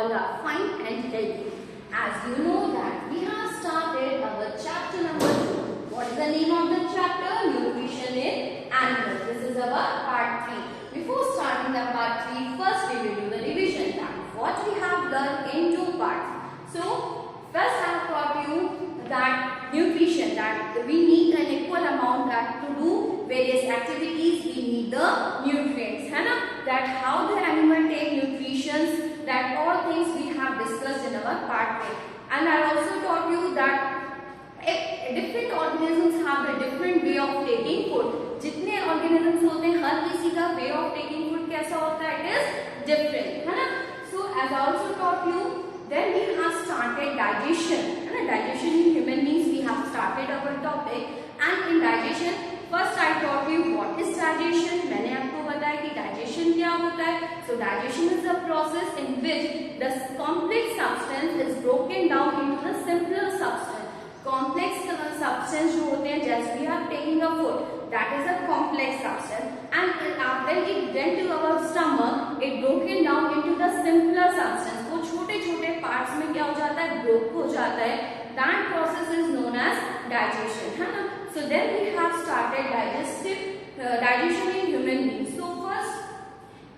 all are fine and healthy. As you know that we have started our chapter number 2. What is the name of the chapter? Nutrition in animals. This is our part 3. Before starting the part 3, first we will do the revision that what we have learned in 2 parts. So first I have taught you that nutrition, that we need an equal amount, that to do various activities we need the nutrients, है ना? That how the animal take nutrition, that all things we have discussed in our part 3. And I also taught you that different organisms have a different way of taking food. जितने organisms होते हैं हर किसी का way of taking food कैसा होता है? It is different, है ना? So as I also taught you, then we have started digestion. है ना? Digestion in human beings we have started our topic. And in digestion, first I taught you what is digestion. मैंने आपको बताया कि digestion क्या होता है. So digestion is a process in which the complex substance is broken down into the simpler substance. Complex substance जो होते हैं, जैसे we are taking a food, that is a complex substance, and when it went to our stomach, it broken down into the simpler substance. वो छोटे छोटे parts में क्या हो जाता है? Broke हो जाता है. That process is known as digestion, है ना? So then we have started digestion in human beings. So first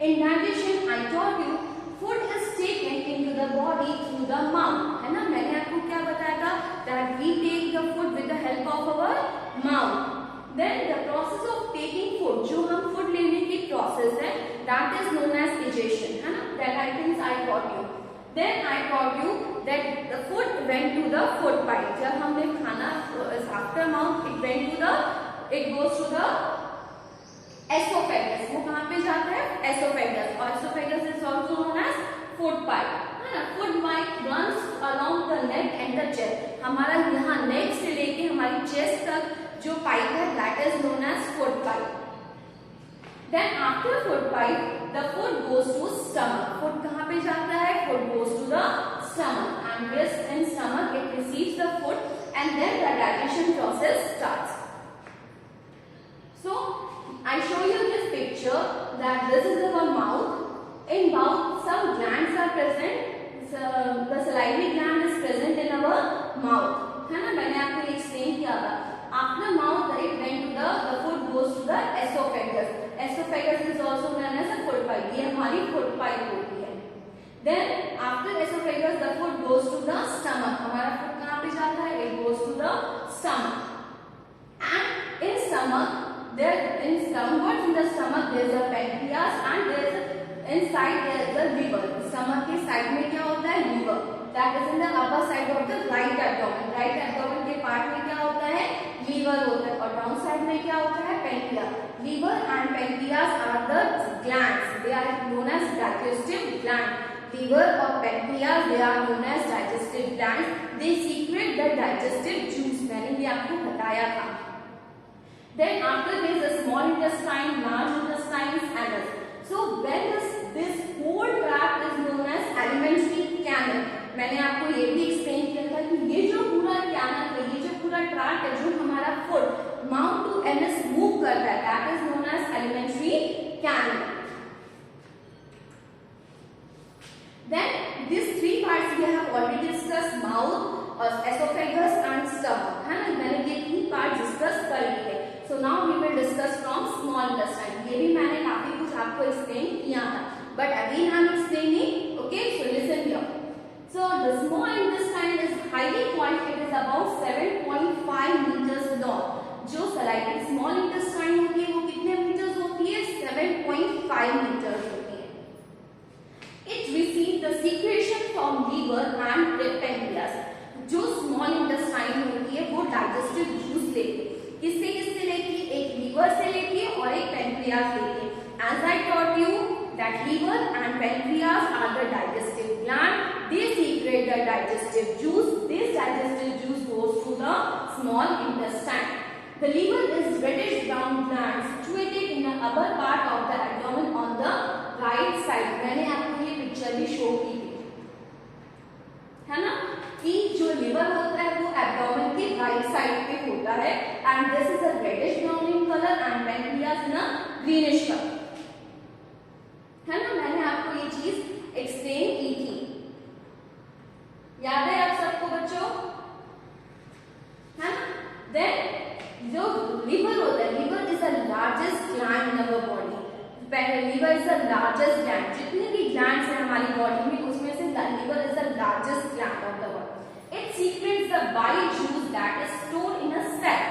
in digestion I taught you food is taken into the body through the mouth, है ना? मैंने आपको क्या बताया था? That we take the food with the help of our mouth. Then the process of taking food, जो हम food लेने की process है, that is known as digestion, है ना? That I think I taught you. Then I taught you that the food went to the food pipe. जब हमने खाना after mouth, it goes to the esophagus. वो कहाँ पे जाता है? Esophagus. और esophagus is also known as food pipe. है ना? Food pipe runs along the neck and the chest. हमारा यहाँ neck से लेके हमारी chest तक जो pipe है, that is known as food pipe. Then after food pipe, the food goes to stomach. Food कहाँ पे जाता है? Food goes to the stomach, and this in stomach it receives the food, and then the digestion process starts. So I show you this picture that this is our mouth. In mouth, some glands are present. The salivary gland is present in our mouth. है ना? मैंने आपको explain किया था. After mouth, it went to the food goes to the esophagus. Esophagus is also known as a food pipe. ये हमारी food pipe होती है. Then after esophagus, the food goes to the stomach. हमारा food कहाँ पे जाता है? It goes to the stomach. And in stomach, downwards in the stomach there is a pancreas, and inside there is a liver. Stomach के side में क्या होता है? Liver. That is in the upper side of the right abdomen. Right abdomen के part में क्या होता है? Liver होता है. और down side में क्या होता है? Pancreas. Liver and pancreas are the glands. They are known as digestive glands. Liver or pancreas, they are known as digestive glands. They secrete the digestive juice. मैंने ये आपको बताया था. Then after this, the small intestine, large intestine, anus. So when this whole tract is known as alimentary canal. मैंने आपको ये भी explain किया था कि ये जो पूरा कैनल है, ये जो पूरा ट्रैक है, जो हमारा food mouth to anus move करता है, that is known as alimentary canal. Then these 3 parts we have already discussed: mouth, esophagus and stomach. है ना? मैंने ये 3 parts discuss कर लिए. So now we will discuss from small intestine. ये भी मैंने काफी कुछ आपको explain किया था. But again I am explaining. Okay, so listen here. So the small intestine is highly coiled. It is about 7.5 meters long. जो salivary small intestine होती है वो कितने meters होती है? 7.5 meters होती है. It receives the secretion from liver and pancreas. जो small intestine होती है वो digestive juice लेती है. किससे किससे लेती है? एक लीवर से लेती है और एक पेनक्रियास लेती है. As I taught you that liver and pancreas are the digestive gland. They secrete the digestive juice. This digestive juice goes to the small intestine. The liver is reddish brown gland situated in the upper part of the abdomen on the right side. मैंने आपको ये picture भी show की थी, है ना? कि जो लिवर होता है वो एब्डोमेन के राइट साइड पे होता है, and this is a reddish brown in colour and pancreas in a greenish colour. है ना? मैंने आपको ये चीज एक्सप्लेन की थी. लार्जेस्ट ग्लैंड, जितने भी ग्लैंड्स हैं हमारी बॉडी में उसमें से liver is the largest gland of the body. It secretes the bile juice that is stored in a sac.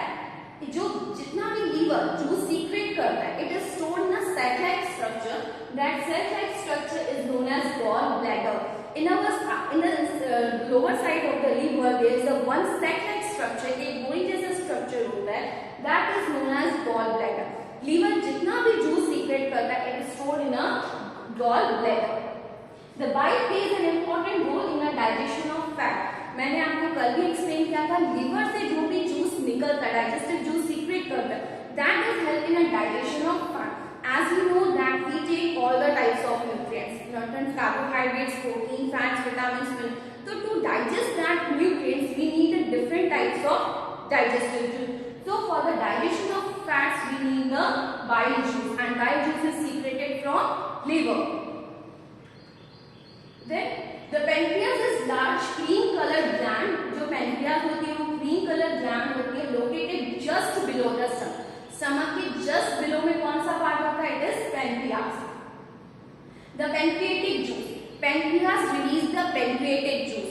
जो जितना भी लीवर जूस सीक्रेट करता है, it is stored in a sac like structure. That sac like structure is known as gall bladder. In the lower side of the liver there is a one sac-like structure, एक गोली जैसा structure होता है, that is known as gall bladder. Liver जितना भी juice secrete करता है, it is stored in a gall bladder. The bile plays an important role in the digestion of fat. मैंने आपको कल भी एक्सप्लेन किया था, लीवर से जो भी जूस निकलता है, डाइजेस्टिव जूस सीक्रेट करता है, that is help in a digestion of fat. As we know that we take all the types of nutrients, carbohydrates, protein, fats, vitamins, minerals. So to digest that nutrients, we need the different types of digestive juice. So for the digestion of fats, we need the bile juice, and bile juice is secreted from liver. Then the pancreas is large cream colored gland. जो pancreas होती है वो cream colored gland होती है, located just below the stomach. Stomach के just below में कौन सा पार्ट होता है? It is pancreas. The pancreatic juice, pancreas release the pancreatic juice.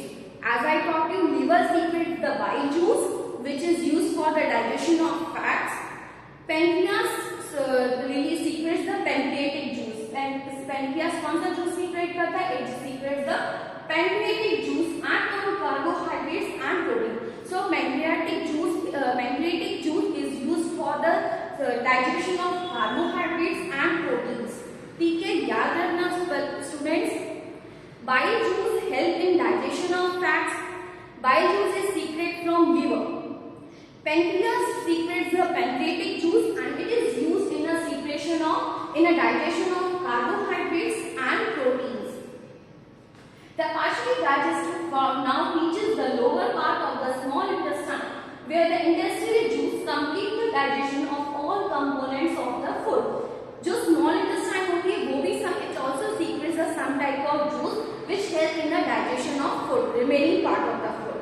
As I told you, liver secrets the bile juice which is used for the digestion of fats. Pancreas release secrets the pancreatic juice. Pancreas कौन सा juice secrete करता है? It secretes the pancreatic juice and on carbohydrates and protein. So pancreatic juice is used for the digestion of carbohydrates and proteins. ठीक है, याद रखना students, bile juice help in digestion of fats. Bile juice is secret from liver. Pancreas secretes the pancreatic juice and it is used in a digestion of carbohydrates and proteins. The partially digested form now reaches the lower part of the small intestine, where the intestinal juice complete the digestion of all components of the food. जो small intestine होती है वो भी it also secretes some type of juice which help in the digestion of food, remaining part of the food.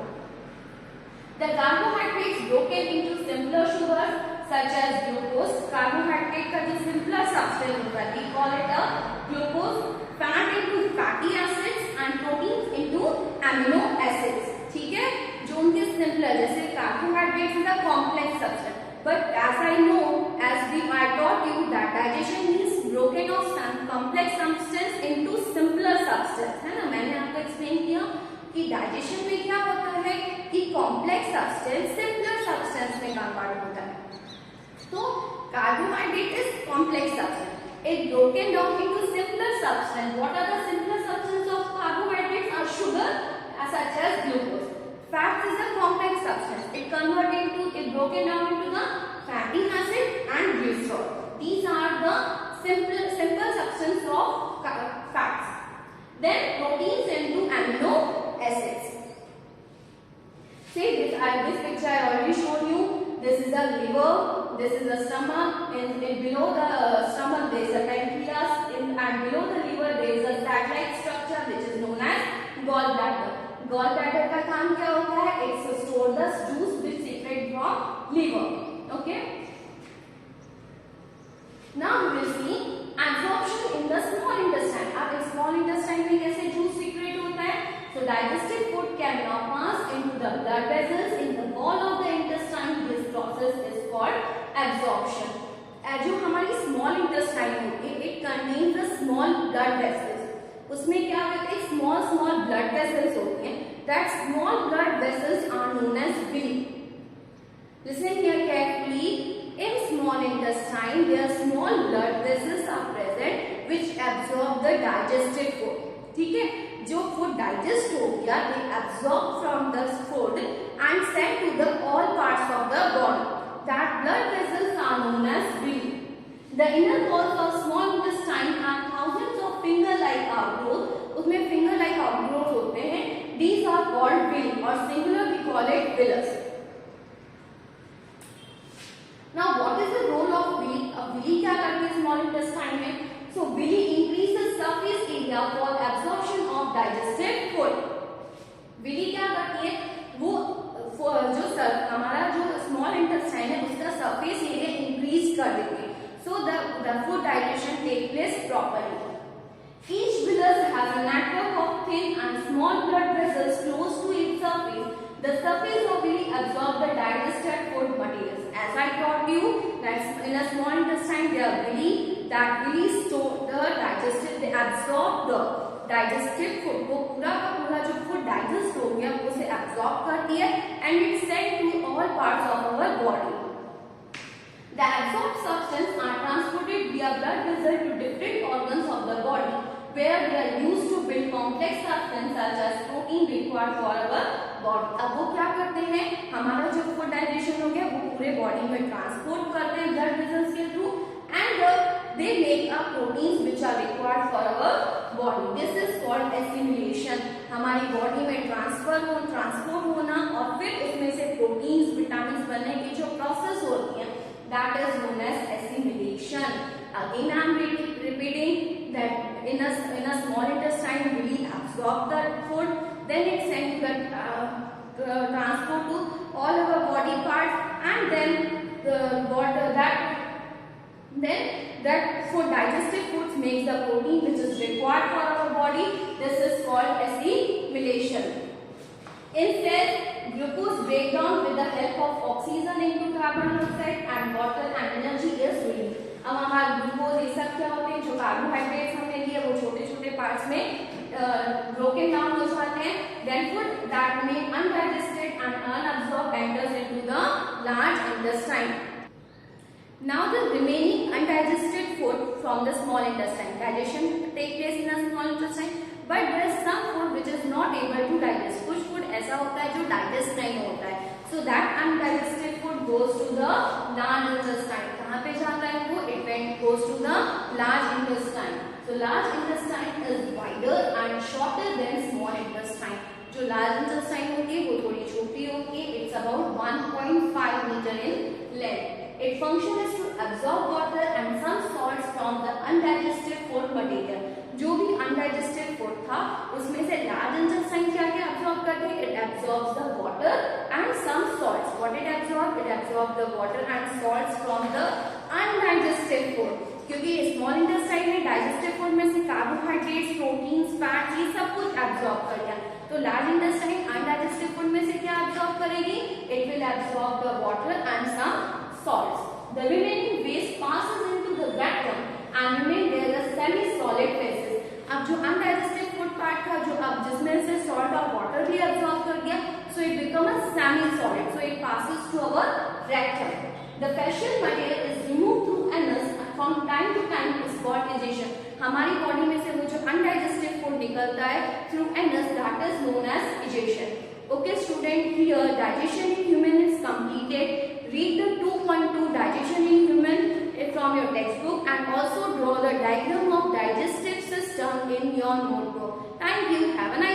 The carbohydrates broken into simpler sugars such as glucose. Carbohydrate का जो simpler substance होता है, we call it a glucose. Fat into fatty acids and proteins into amino acids. ठीक है, जो उनके simpler, जैसे carbohydrates is a complex substance. But as I know, I taught you that digestion means broken of some complex substance into simpler substance, है ना? मैंने आपको explain किया कि digestion में क्या होता है कि complex substance simpler substance में convert होता है। तो carbohydrate is complex substance. It broken down into simpler substance. What are the simpler substance of carbohydrates? Are sugar such as glucose. Fats is a complex substance. It broken down into the fatty acid and glycerol. These are the simple substance of fats. Then proteins into amino acids. See this picture I already showed you. This is the liver, this is the stomach, and below the stomach there is a pancreas, and below the liver there is a sac-like structure which is known as gallbladder. Gallbladder का काम क्या होता है? It stores the juice which secrete from liver. Okay. Now we will see absorption in the small intestine. अब small intestine में कैसे juice secrete होता है? So digested food can now pass into the blood vessels in the wall of the intestine. This process is called absorption. जो हमारी small intestine होती है, it contains the small blood vessels. उसमें क्या होता है? small blood vessels होती हैं. That small blood vessels are known as villi. Listen here carefully. In small intestine, there are small blood vessels are present which absorb the digested food. ठीक है, जो food digest हो गया, they absorb from the food and send to the all parts of the body. That blood vessels are known as villi. The inner walls of small intestine have thousands of finger-like outgrowths. उसमें finger-like outgrowths होते हैं. These are called villi, or singular we call it villus. Now, what is the role of villi? Villi क्या करती है small intestine में? So, villi increases surface area for absorption of digested food. villi क्या करती है? वो जो हमारा जो small intestine है उसका surface area increase कर देती है. So, the food digestion take place properly. surface of villi absorb the digested food materials. As I taught you that in a small intestine there are villi, that villi store the digestive, they absorb the digestive food. वो पूरा का पूरा जो food digest हो गया उसे absorb करती है and it sent to all parts of our body. The absorbed substance are transported via blood vessel to different organs of the body, where they are used to build complex substance such as protein required for our body. अब वो क्या करते हैं, हमारा जो food digestion हो गया वो पूरे बॉडी में ट्रांसपोर्ट करते हैं ब्लड वेसल्स के through and they make up proteins which are required for our body. This is called assimilation. हमारी बॉडी में ट्रांसपोर्ट होना और फिर उसमें से प्रोटीन्स विटामिन्स बनने की जो प्रोसेस होती है that is known as assimilation. Again I am repeating that in a small intestine we absorb the food, then it sent the transport to all our body parts, and that food, digestive foods, makes the protein which is required for our body. This is called assimilation. In cells, glucose breakdown with the help of oxygen into carbon dioxide and water and energy is released. अब हमारा glucose ये सब क्या होते हैं, जो carbohydrates हमने लिए वो छोटे छोटे पार्ट्स में ब्रोकन डाउन हो जाते हैं. Then food that may undigested and unabsorbed enters into the large intestine. Now the remaining undigested food from the small intestine. Digestion take place in the small intestine, but there is some food which is not able to digest. कुछ food ऐसा होता है जो digest नहीं होता है. So that undigested food goes to the large intestine. कहाँ पे जाता है वो? It goes to the large intestine. So large intestine is wider and shorter than small intestine. जो large intestine होती है वो थोड़ी छोटी होती है. It's about 1.5 meter in length. Its function is to absorb water and some salts from the undigested food material. जो भी undigested food था उसमें से large intestine क्या क्या absorb करती है? It absorbs the water and some salts. What it absorbs? It absorbs the water and salts from the undigested food. क्योंकि small intestine में digested food में से carbohydrates, proteins, fats ये सब कुछ absorb कर लिया. तो large intestine undigested food में से क्या absorb करेगी? It will absorb the water and some salts. The remaining waste passes into the rectum and remain there the semi-solid phases. अब जो undigested food part था जो अब जिसमें से salt और water भी absorb कर गया, so it becomes a semi-solid. So it passes to our rectum. The facial material is removed through anus from time to time. Is called ejection. हमारी बॉडी में से वो जो undigested food निकलता है through anus, that is known as ejection. Okay, student, here digestion in human is completed. Read the 2.2 digestion in human from your textbook and also draw the diagram of digestive system in your notebook. Thank you. Have a nice day.